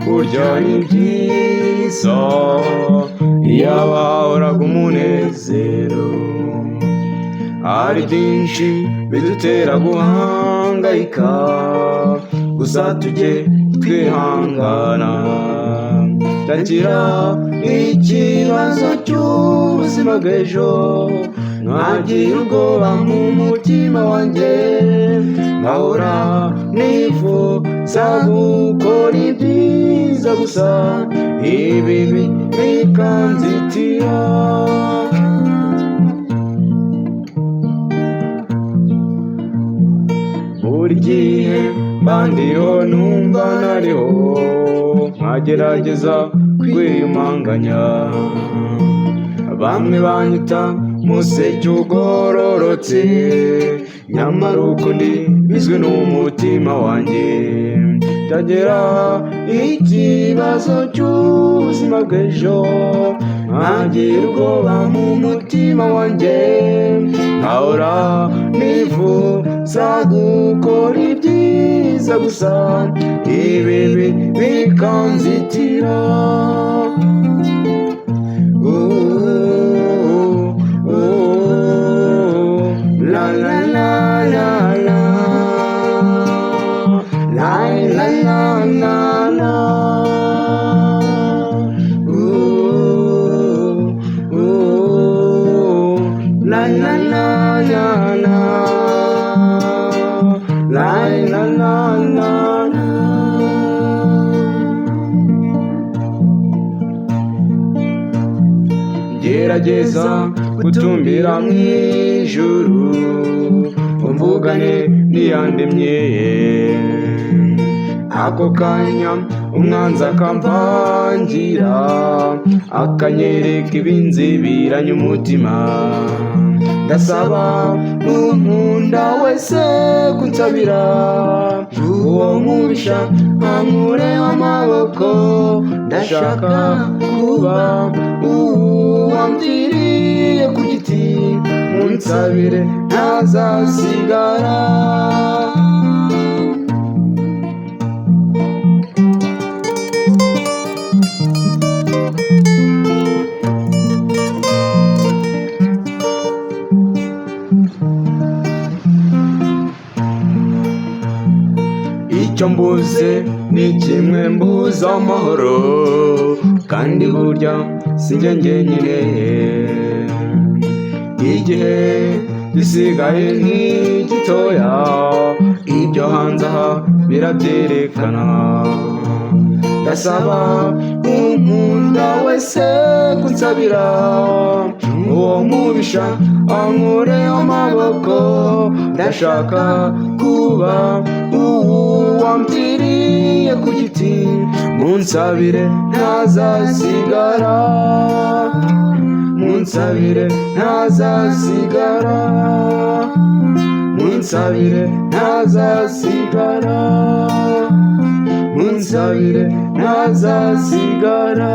burya ni byiza iyo wahoraga umunezero. Hari byinshi bidutera guhangayika, gusa tujye twihangana. Tagira ikibazo cy'ubuzima bw'ejo, ntagira ubwoba mu mutima wanjye, nkahora nifuza gukora ibyiza gusa ibibi bikanzitira. Buri gihe mba ndiho numva ntariho, nkagerageza kwiyumanganya. Bamwe banyita museke ugororotse, nyamara uko ndi bizwi n'umutima wanjye. Tagira ikibazo cy'ubuzima bw'ejo, ntagira ubwoba mu mutima wanjye, nkahora nifuza gukora ibyiza gusa ibibi bikanzitira. La la la la la, la la la la la, la la la la la, la la la la la. Gerageza gutumbira mu ijuru, umvugane n'iyandemye. Ako kanya umwanzi akamvangira, akanyereka ibinzibiranya umutima. Ndasaba unkunda wese kunsabira, uwo mubisha ankureho amaboko. Ndashaka kuba uwamviriye ku giti, munsabire ntazasigara. Icyo mbuze ni kimwe, mbuza amahoro, kandi burya sinjye njyenyine. Igihe gisigaye ni gitoya, ibyo hanze aha birabyerekana. Ndasaba unkunda wese kunsabira, uwo mubisha ankureho amaboko. Ndashaka kuba uwamviriye ku giti, munsabire ntazasigara, munsabire ntazasigara, munsabire ntazasigara, munsabire ntazasigara.